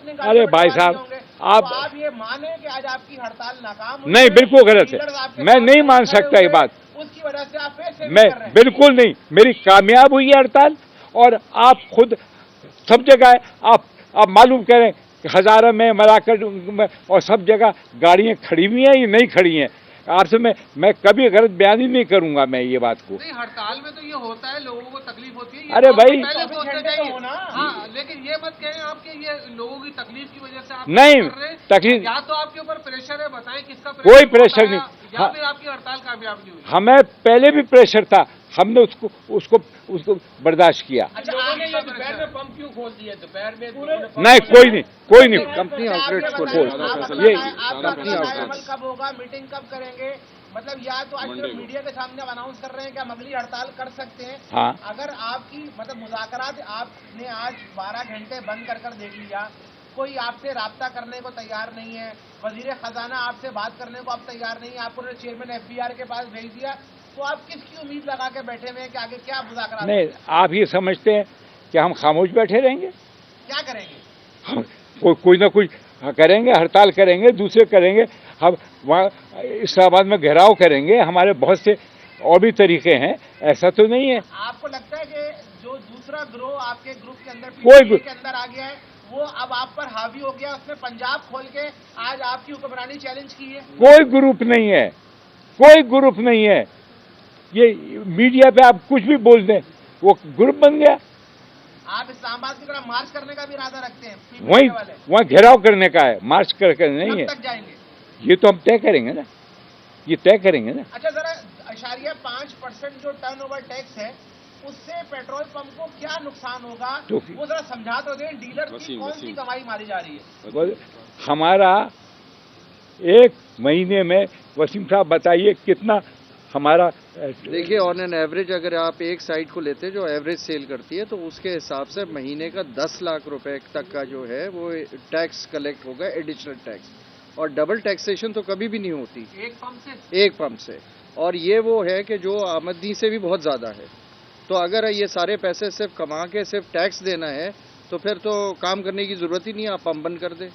अपने अरे भाई साहब, आप ये माने कि आज आपकी हड़ताल नाकाम हुई नहीं, बिल्कुल गलत है। मैं नहीं मान सकता ये बात, उसकी वजह से आप फिर से मैं कर रहे हैं। बिल्कुल नहीं। मेरी कामयाब हुई है हड़ताल, और आप खुद सब जगह है, आप मालूम करें कि हजारा में, मराकट में और सब जगह गाड़ियां खड़ी हुई हैं, ये नहीं खड़ी हैं। आपसे मैं कभी गलत बयान ही नहीं करूंगा मैं ये बात को। नहीं, हड़ताल में तो ये होता है, लोगों को तकलीफ होती है, ये अरे भाई, पहले सोचना चाहिए। होना। हाँ, लेकिन ये मत कहें आपके ये लोगों की तकलीफ की वजह से आप नहीं, कर रहे हैं। तकलीफ या तो आपके ऊपर प्रेशर है, बताएं किसका कोई प्रेशर प्रेशर नहीं। या हाँ, फिर आपकी हड़ताल कामयाब नहीं हुई। हमें पहले भी प्रेशर था, हमने उसको बर्दाश्त किया। अच्छा, लोगों ने ये दोपहर में पंप क्यों खोल दिए? दोपहर में नहीं, कोई नहीं। कंपनी आउटलेट्स खोल ये कंपनी अमल कब होगा, मीटिंग कब करेंगे? मतलब या तो आज सिर्फ मीडिया के सामने अनाउंस कर रहे हैं कि हम अगली हड़ताल कर सकते हैं। हाँ, अगर आपकी मतलब मुज़ाकरात आपने आज 12 घंटे बंद कर देख लिया, कोई आपसे राब्ता करने को तैयार नहीं है, वजीर खजाना आपसे बात करने को आप तैयार नहीं है, आपको चेयरमैन FBI के पास भेज दिया, तो आप किसकी उम्मीद लगा के बैठे हुए हैं कि आगे क्या मुज़ाकरात? नहीं, आप ये समझते हैं कि हम खामोश बैठे रहेंगे? क्या करेंगे? हम कोई ना कोई करेंगे, हड़ताल करेंगे, दूसरे करेंगे। हम वहाँ इस्लामाबाद में घेराव करेंगे, हमारे बहुत से और भी तरीके हैं, ऐसा तो नहीं है। आपको लगता है कि जो दूसरा ग्रोह आपके ग्रुप के अंदर कोई के अंदर आ गया है, वो अब आप पर हावी हो गया, उसने पंजाब खोल के आज आपकी हुक्मरानी चैलेंज की है? कोई ग्रुप नहीं है, कोई ग्रुप नहीं है। ये मीडिया पे आप कुछ भी बोल दें, वो ग्रुप बन गया। आप इस्लामाबाद की तरफ मार्च करने का भी इरादा रखते हैं? वहीं घेराव करने का है, मार्च करके नहीं है। कब तक जाएंगे? ये तो हम तय करेंगे ना, ये तय करेंगे ना। अच्छा, जरा 0.5% जो टर्नओवर टैक्स है, उससे पेट्रोल पंप को क्या नुकसान होगा, वो जरा समझा तो दें। डीलर की कौन सी कमाई मारी जा रही है? हमारा एक महीने में, वसीम साहब बताइए कितना हमारा। देखिए, ऑन एन एवरेज अगर आप एक साइट को लेते हैं जो एवरेज सेल करती है, तो उसके हिसाब से महीने का 10 लाख रुपए तक का जो है वो टैक्स कलेक्ट होगा, एडिशनल टैक्स। और डबल टैक्सेशन तो कभी भी नहीं होती एक पंप से। और ये वो है कि जो आमदनी से भी बहुत ज़्यादा है। तो अगर ये सारे पैसे सिर्फ कमा के सिर्फ टैक्स देना है, तो फिर तो काम करने की ज़रूरत ही नहीं, आप पंप बंद कर दें।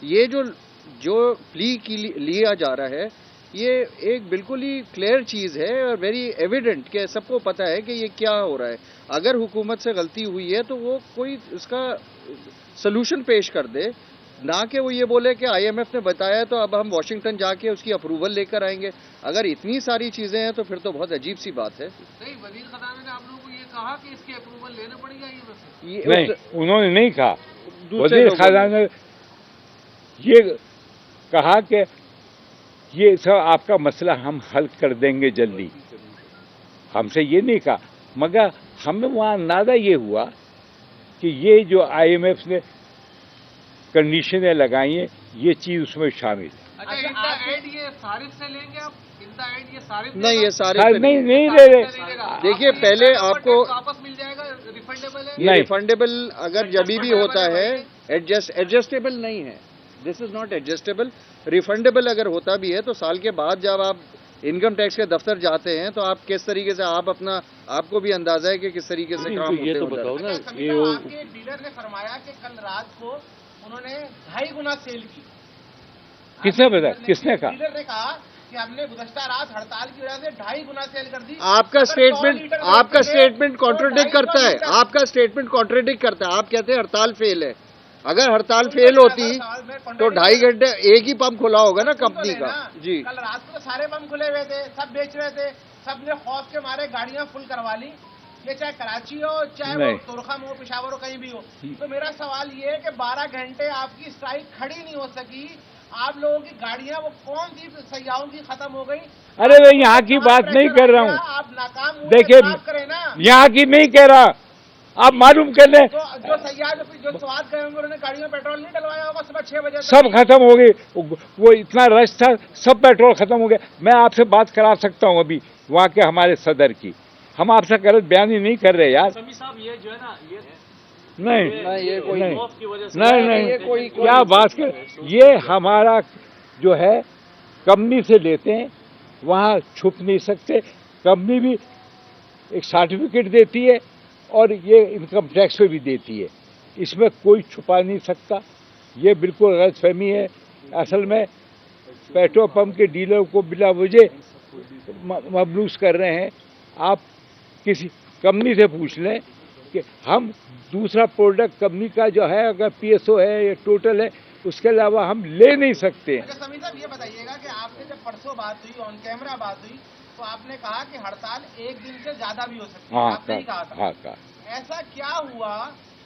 ये जो प्ली की लिया जा रहा है, ये एक बिल्कुल ही क्लियर चीज़ है और वेरी एविडेंट कि सबको पता है कि ये क्या हो रहा है। अगर हुकूमत से गलती हुई है तो वो कोई उसका सलूशन पेश कर दे, ना कि वो ये बोले कि IMF ने बताया तो अब हम वॉशिंगटन जाके उसकी अप्रूवल लेकर आएंगे। अगर इतनी सारी चीज़ें हैं तो फिर तो बहुत अजीब सी बात है। नहीं, वजीर खजाना ने आप लोगों को ये कहा कि इसकी अप्रूवल लेना पड़ेगा IMF से? नहीं, उन्होंने नहीं कहा। वजीर खजाना ने ये कहा कि ये सब आपका मसला हम हल कर देंगे जल्दी, हमसे ये नहीं कहा। मगर हमें वहाँ अंदाजा ये हुआ कि ये जो IMF ने कंडीशनें लगाई हैं, ये चीज़ उसमें शामिल है। अच्छा, इनका एड ये सारिफ से लेंगे आप? इनका एड ये सारिफ नहीं, ये सारिफ नहीं दे रहे। देखिए, पहले आपको वापस मिल जाएगा, रिफंडेबल है? नहीं, रिफंडेबल अगर जब भी होता है, एडजस्टेबल नहीं है। This is not adjustable. Refundable अगर होता भी है तो साल के बाद जब आप इनकम टैक्स के दफ्तर जाते हैं तो आप किस तरीके से आपको भी अंदाजा है कि किस तरीके से काम होते हैं। ये तो बताओ ना। आपके डीलर ने फरमाया कि कल रात को उन्होंने 2.5 गुना सेल की। किसने बताया? किसने कहा? डीलर ने कहा कि हमने गुज़श्ता रात हड़ताल की वजह से 2.5 गुना सेल कर दी। आपका स्टेटमेंट कॉन्ट्रोडिक्ट करता है। आपका स्टेटमेंट कॉन्ट्रोडिक्ट करता है। आप कहते हैं हड़ताल फेल है। अगर हड़ताल फेल होती तो 2.5 घंटे एक ही पंप खुला होगा ना कंपनी का। जी, कल रात को तो सारे पंप खुले हुए थे, सब बेच रहे थे, सबने खौफ के मारे गाड़ियां फुल करवा ली। ये चाहे कराची हो, चाहे वो तुरखम हो, पेशावर हो, कहीं भी हो। तो मेरा सवाल ये है कि 12 घंटे आपकी स्ट्राइक खड़ी नहीं हो सकी, आप लोगों की गाड़ियां वो कौन सी सयाहों की खत्म हो गई? अरे मैं यहाँ की बात नहीं कर रहा हूँ, आप नाकाम देखिए, करें ना, यहाँ की नहीं कह रहा। आप मालूम कर लें, जो सयाह जो स्वाद गए होंगे उन्होंने गाड़ियों में पेट्रोल नहीं डलवाया होगा सुबह 6 बजे, सब खत्म हो गई। वो इतना रश था, सब पेट्रोल खत्म हो गया। मैं आपसे बात करा सकता हूँ अभी वहाँ के हमारे सदर की। हम आपसे गलत बयान ही नहीं कर रहे यार। समी साहब, ये जो है ना, ये नहीं, ये कोई नहीं, क्या बात कर, ये हमारा जो है कंपनी से लेते हैं, वहाँ छुप नहीं सकते। कंपनी भी एक सर्टिफिकेट देती है और ये इनकम टैक्स पे भी देती है, इसमें कोई छुपा नहीं सकता। ये बिल्कुल गलतफहमी है। असल में पेट्रोल पंप के डीलर को बिला वजह मबलूस कर रहे हैं। आप किसी कंपनी से पूछ लें कि हम दूसरा प्रोडक्ट कंपनी का जो है अगर पीएसओ है या टोटल है उसके अलावा हम ले नहीं सकते हैं। अच्छा समीर साहब ये बताइएगा कि आपसे जब परसों बात हुई, ऑन कैमरा बात हुई, तो आपने कहा कि हड़ताल एक दिन से ज्यादा भी हो सकती है। आपने ही कहा था। हाँ कहा। ऐसा क्या हुआ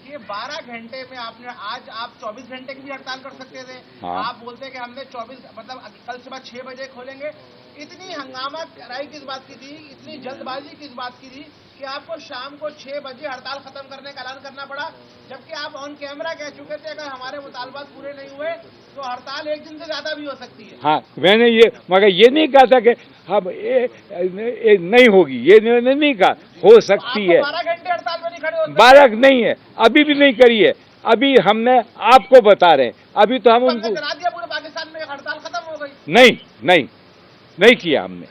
कि 12 घंटे में आपने, आज आप 24 घंटे की भी हड़ताल कर सकते थे। हाँ। आप बोलते कि हमने 24 मतलब कल सुबह 6 बजे खोलेंगे। इतनी हंगामा कराई किस बात की थी, इतनी जल्दबाजी किस बात की थी कि आपको शाम को 6 बजे हड़ताल खत्म करने का ऐलान करना पड़ा, जबकि आप ऑन कैमरा कह चुके थे अगर हमारे मुतालबात पूरे नहीं हुए तो हड़ताल एक दिन से ज्यादा भी हो सकती है। हाँ मैंने ये मगर ये नहीं कहा था कि हम ये नहीं होगी, ये मैंने नहीं कहा, हो सकती है। 12 घंटे हड़ताल में नहीं खड़े होते? 12 नहीं है, अभी भी नहीं करी है। अभी हमने आपको बता रहे हैं, अभी तो हम उनको करा दिया पूरे पाकिस्तान में, हड़ताल खत्म हो गई। नहीं किया हमने,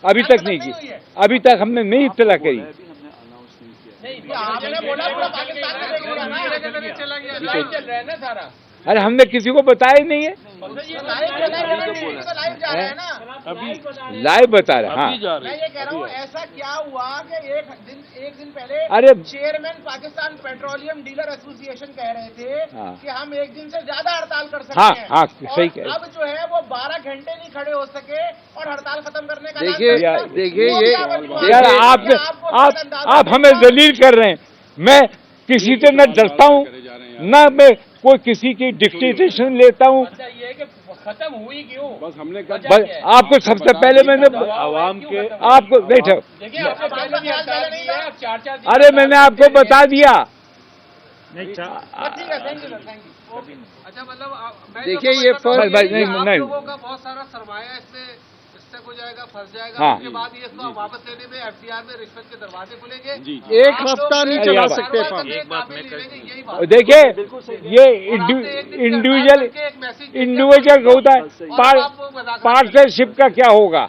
अभी तक नहीं किया, अभी तक हमने नहीं इत्तला करी। आपने बोला पूरा पाकिस्तान में देख लिया ना, चला गया, लाइव चल रहा है ना सारा। अरे हमने किसी को बताया ही नहीं है, लाइव जा रहा है ना, लाइव बता रहे। हाँ मैं ये कह रहा हूँ ऐसा क्या हुआ कि एक दिन पहले अरे chairman Pakistan petroleum dealer association कह रहे थे हाँ। कि हम एक दिन से ज्यादा हड़ताल कर सकते हाँ, हैं। हाँ, सही कह रहे हैं। अब जो है वो 12 घंटे नहीं खड़े हो सके और हड़ताल खत्म करने का देखिए ये यार आप हमें जलील कर रहे हैं। मैं किसी से न डरता हूँ न मैं कोई किसी की डिक्टेशन लेता हूँ। ये कि खत्म हुई क्यों? बस हमने आपको सबसे पहले मैंने आवाम के आपको बैठो, देखिए आपसे पहले भी हड़ताल नहीं है, अब 4-4 अरे मैंने आपको बता दिया। ठीक है, thank you sir, thank you. अच्छा मतलब मैं देखिए, जो ये समझता हूँ भाई, कि नहीं, आप नहीं। लोगों का बहुत सारा सरमाया इसमें स्टक हो जाएगा, फंस जाएगा। हाँ। उसके बाद ये इसको वापस लेने में एफडीआर में रिश्वत के दरवाजे खुलेंगे। जी। एक हफ्ता नहीं चला सकते फर्म। एक बात मैं यही बात देखिए ये इंडिविजुअल होता है, पार्टनरशिप का क्या होगा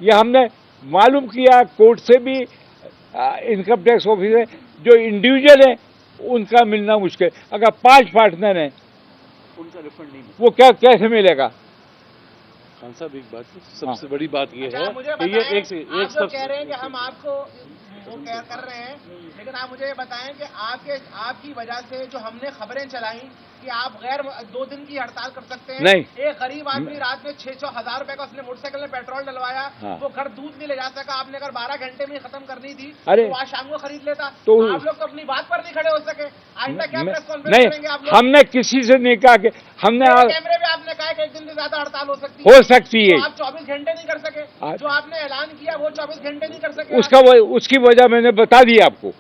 ये हमने मालूम किया कोर्ट से भी। इनकम टैक्स ऑफिसर जो इंडिविजुअल है उनका मिलना मुश्किल, अगर 5 पार्टनर हैं उनका रिफंड नहीं वो कैसे मिलेगा? खान साहब एक बात, सबसे बड़ी बात ये है मुझे कि ये बताएं, एक आप जो कह रहे हैं कि हम आपको वो कर रहे हैं, लेकिन आप मुझे ये बताएं कि आपकी वजह से जो हमने खबरें चलाई कि आप गैर 2 दिन की हड़ताल कर सकते हैं। नहीं। एक गरीब आदमी रात में 600,000 रुपए का उसने मोटरसाइकिल में पेट्रोल डलवाया, हाँ। वो घर दूध नहीं ले जा सका। आपने अगर 12 घंटे में खत्म करनी थी अरे तो आज शाम को खरीद लेता। तो आप लोग तो अपनी बात पर नहीं खड़े हो सके। आइंदा क्या प्रेस कॉन्फ्रेंस नहीं, करेंगे आप लोग? हमने किसी से नहीं कहा कि हमने कैमरे में आपने कहा कि एक दिन से ज्यादा हड़ताल हो सकती है। हो सकती है, तो आप 24 घंटे नहीं कर सके, जो आपने ऐलान किया वो 24 घंटे नहीं कर सके। उसकी वजह मैंने बता दी आपको।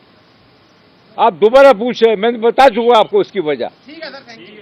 आप दोबारा पूछ रहे, मैंने बता चुका आपको उसकी वजह।